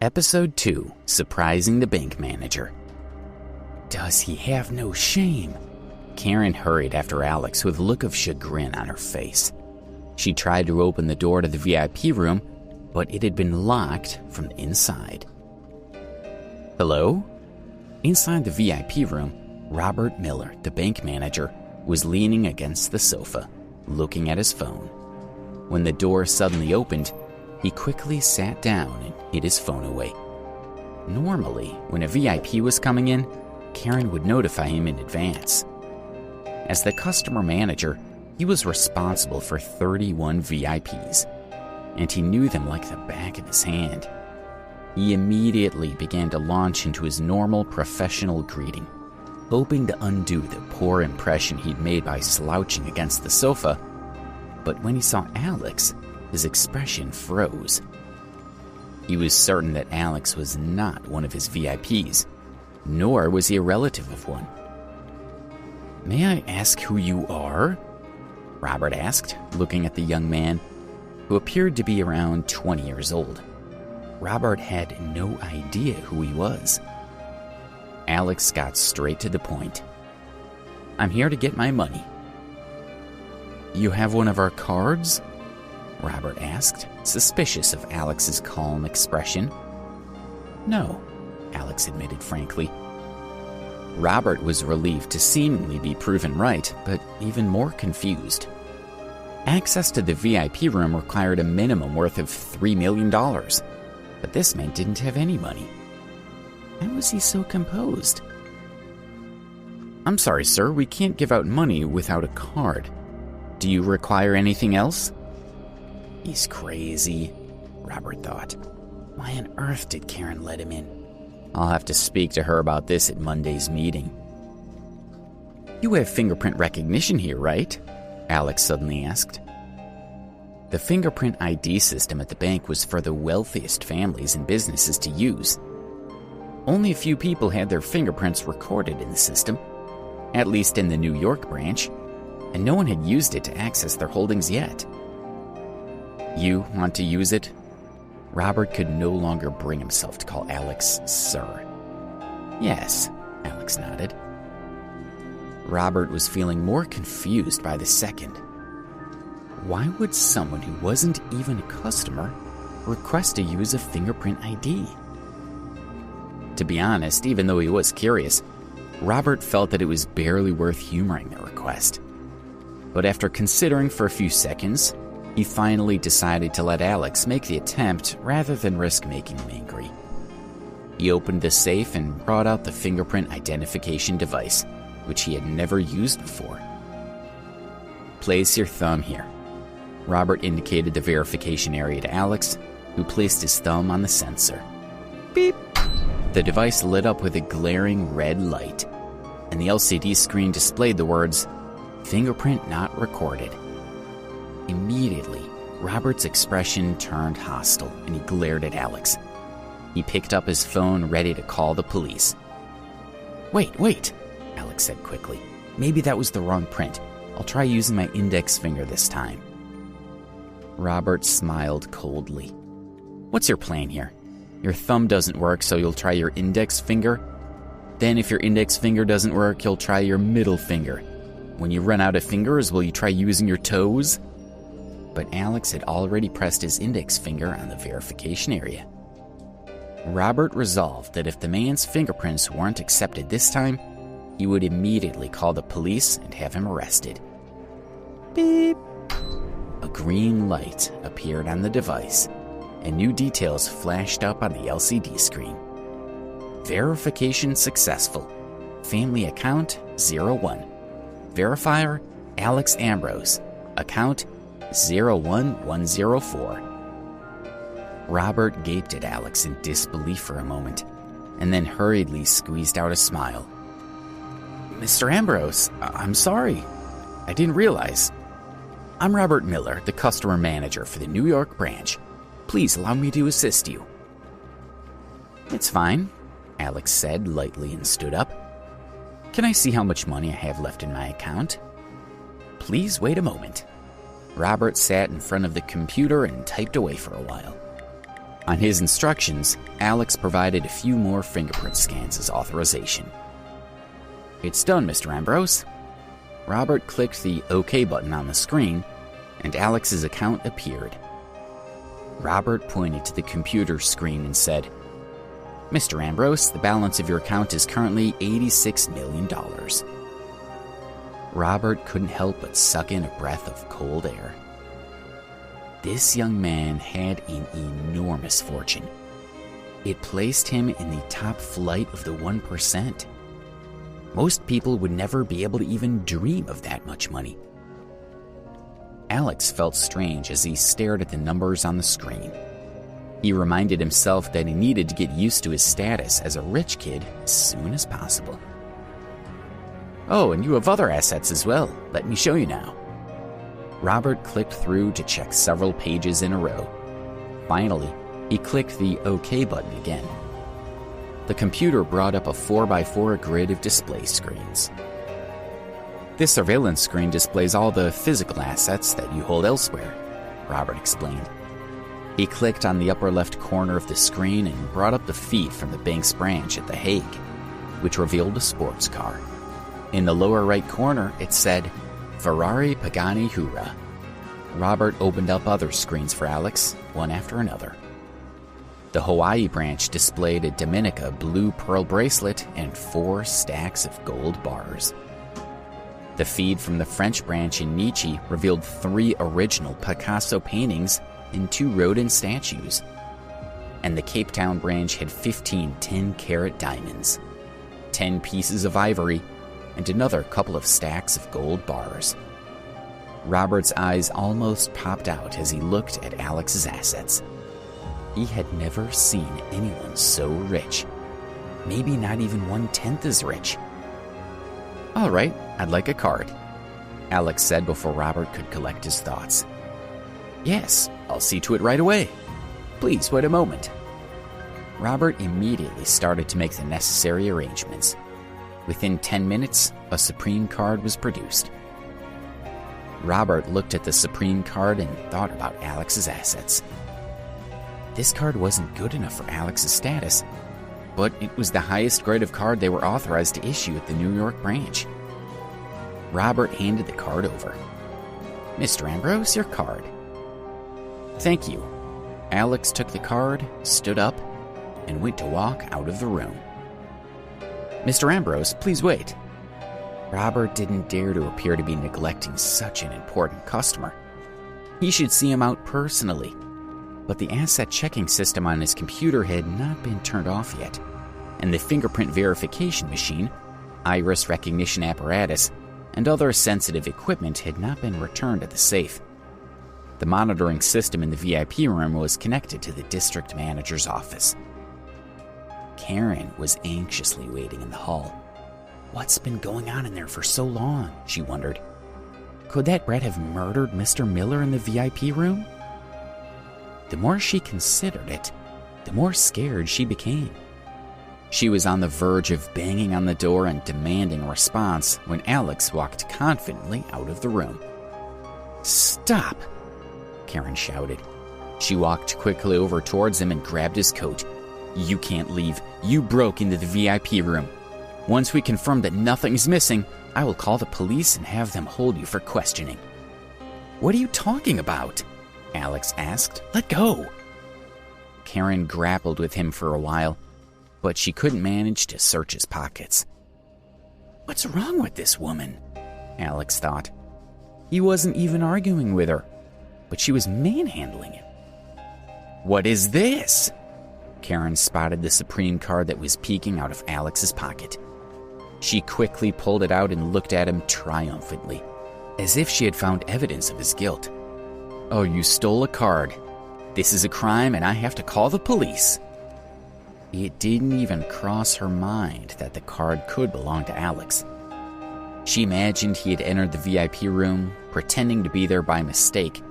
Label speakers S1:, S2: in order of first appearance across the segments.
S1: Episode 2, Surprising the Bank Manager. Does he have no shame? Karen hurried after Alex with a look of chagrin on her face. She tried to open the door to the VIP room, but it had been locked from the inside. Hello? Inside the VIP room, Robert Miller, the bank manager, was leaning against the sofa, looking at his phone. When the door suddenly opened, he quickly sat down and hid his phone away. Normally, when a VIP was coming in, Karen would notify him in advance. As the customer manager, he was responsible for 31 VIPs, and he knew them like the back of his hand. He immediately began to launch into his normal professional greeting, hoping to undo the poor impression he'd made by slouching against the sofa. But when he saw Alex, his expression froze. He was certain that Alex was not one of his VIPs, nor was he a relative of one. "May I ask who you are?" Robert asked, looking at the young man, who appeared to be around 20 years old. Robert had no idea who he was. Alex got straight to the point. "I'm here to get my money." "You have one of our cards?" Robert asked, suspicious of Alex's calm expression. "No," Alex admitted frankly. Robert was relieved to seemingly be proven right, but even more confused. Access to the VIP room required a minimum worth of $3 million, but this man didn't have any money. Why was he so composed? "I'm sorry, sir, we can't give out money without a card. Do you require anything else?" He's crazy, Robert thought. Why on earth did Karen let him in? I'll have to speak to her about this at Monday's meeting. "You have fingerprint recognition here, right?" Alex suddenly asked. The fingerprint ID system at the bank was for the wealthiest families and businesses to use. Only a few people had their fingerprints recorded in the system, at least in the New York branch, and no one had used it to access their holdings yet. "You want to use it?" Robert could no longer bring himself to call Alex sir. "Yes," Alex nodded. Robert was feeling more confused by the second. Why would someone who wasn't even a customer request to use a fingerprint ID? To be honest, even though he was curious, Robert felt that it was barely worth humoring the request. But after considering for a few seconds, he finally decided to let Alex make the attempt rather than risk making him angry. He opened the safe and brought out the fingerprint identification device, which he had never used before. "Place your thumb here." Robert indicated the verification area to Alex, who placed his thumb on the sensor. Beep! The device lit up with a glaring red light, and the LCD screen displayed the words, "Fingerprint not recorded." Immediately, Robert's expression turned hostile, and he glared at Alex. He picked up his phone, ready to call the police. Wait, Alex said quickly. "Maybe that was the wrong print. I'll try using my index finger this time." Robert smiled coldly. "What's your plan here? Your thumb doesn't work, so you'll try your index finger? Then if your index finger doesn't work, you'll try your middle finger. When you run out of fingers, will you try using your toes?" But Alex had already pressed his index finger on the verification area. Robert resolved that if the man's fingerprints weren't accepted this time, he would immediately call the police and have him arrested. Beep! A green light appeared on the device, and new details flashed up on the LCD screen. Verification successful. Family account 01. Verifier Alex Ambrose. Account 01104. Robert gaped at Alex in disbelief for a moment, and then hurriedly squeezed out a smile. "Mr. Ambrose, I'm sorry. I didn't realize. I'm Robert Miller, the customer manager for the New York branch. Please allow me to assist you." "It's fine," Alex said lightly and stood up. "Can I see how much money I have left in my account?" "Please wait a moment." Robert sat in front of the computer and typed away for a while. On his instructions, Alex provided a few more fingerprint scans as authorization. "It's done, Mr. Ambrose." Robert clicked the OK button on the screen, and Alex's account appeared. Robert pointed to the computer screen and said, "Mr. Ambrose, the balance of your account is currently $86 million. Robert couldn't help but suck in a breath of cold air. This young man had an enormous fortune. It placed him in the top flight of the 1%. Most people would never be able to even dream of that much money. Alex felt strange as he stared at the numbers on the screen. He reminded himself that he needed to get used to his status as a rich kid as soon as possible. "Oh, and you have other assets as well. Let me show you now." Robert clicked through to check several pages in a row. Finally, he clicked the OK button again. The computer brought up a 4x4 grid of display screens. "This surveillance screen displays all the physical assets that you hold elsewhere," Robert explained. He clicked on the upper left corner of the screen and brought up the feed from the bank's branch at The Hague, which revealed a sports car. In the lower right corner, it said, "Ferrari Pagani Hura." Robert opened up other screens for Alex, one after another. The Hawaii branch displayed a Dominica blue pearl bracelet and 4 stacks of gold bars. The feed from the French branch in Nietzsche revealed 3 original Picasso paintings and 2 Rodin statues. And the Cape Town branch had 15 10-carat diamonds, 10 pieces of ivory, and another couple of stacks of gold bars. Robert's eyes almost popped out as he looked at Alex's assets. He had never seen anyone so rich. Maybe not even 1/10 as rich. "All right, I'd like a card," Alex said before Robert could collect his thoughts. "Yes, I'll see to it right away. Please wait a moment." Robert immediately started to make the necessary arrangements. Within 10 minutes, a Supreme card was produced. Robert looked at the Supreme card and thought about Alex's assets. This card wasn't good enough for Alex's status, but it was the highest grade of card they were authorized to issue at the New York branch. Robert handed the card over. "Mr. Ambrose, your card." "Thank you." Alex took the card, stood up, and went to walk out of the room. "Mr. Ambrose, please wait." Robert didn't dare to appear to be neglecting such an important customer. He should see him out personally. But the asset checking system on his computer had not been turned off yet, and the fingerprint verification machine, iris recognition apparatus, and other sensitive equipment had not been returned at the safe. The monitoring system in the VIP room was connected to the district manager's office. Karen was anxiously waiting in the hall. What's been going on in there for so long, she wondered. Could that brat have murdered Mr. Miller in the VIP room? The more she considered it, the more scared she became. She was on the verge of banging on the door and demanding a response when Alex walked confidently out of the room. "Stop!" Karen shouted. She walked quickly over towards him and grabbed his coat. "You can't leave. You broke into the VIP room. Once we confirm that nothing's missing, I will call the police and have them hold you for questioning." "What are you talking about?" Alex asked. "Let go." Karen grappled with him for a while, but she couldn't manage to search his pockets. What's wrong with this woman? Alex thought. He wasn't even arguing with her, but she was manhandling him. What is this? Karen spotted the Supreme card that was peeking out of Alex's pocket. She quickly pulled it out and looked at him triumphantly, as if she had found evidence of his guilt. "Oh, you stole a card. This is a crime and I have to call the police." It didn't even cross her mind that the card could belong to Alex. She imagined he had entered the VIP room, pretending to be there by mistake,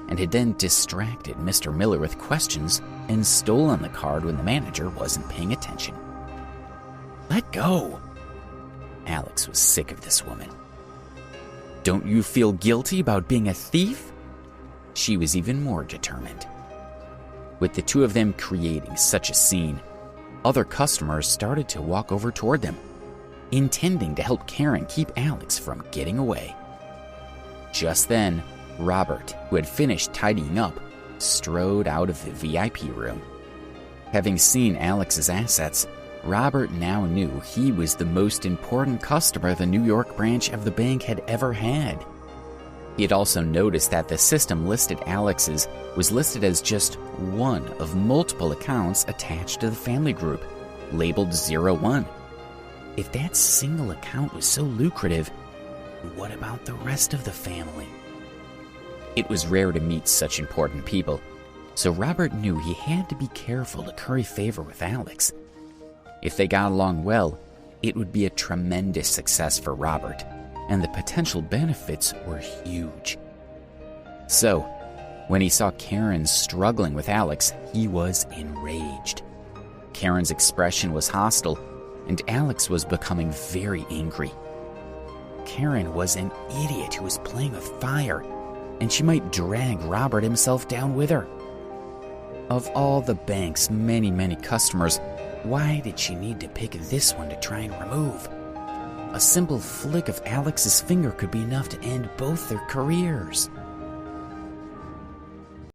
S1: and had then distracted Mr. Miller with questions and stolen the card when the manager wasn't paying attention. Let go. Alex was sick of this woman. Don't you feel guilty about being a thief? She was even more determined. With the two of them creating such a scene, other customers started to walk over toward them, intending to help Karen keep Alex from getting away. Just then, Robert, who had finished tidying up, strode out of the VIP room. Having seen Alex's assets, Robert now knew he was the most important customer the New York branch of the bank had ever had. He had also noticed that the system listed Alex's was listed as just one of multiple accounts attached to the family group, labeled 01. If that single account was so lucrative, what about the rest of the family? It was rare to meet such important people, so Robert knew he had to be careful to curry favor with Alex. If they got along well, it would be a tremendous success for Robert, and the potential benefits were huge. So, when he saw Karen struggling with Alex, he was enraged. Karen's expression was hostile, and Alex was becoming very angry. Karen was an idiot who was playing with fire, and she might drag Robert himself down with her. Of all the bank's many customers, why did she need to pick this one to try and remove? A simple flick of Alex's finger could be enough to end both their careers.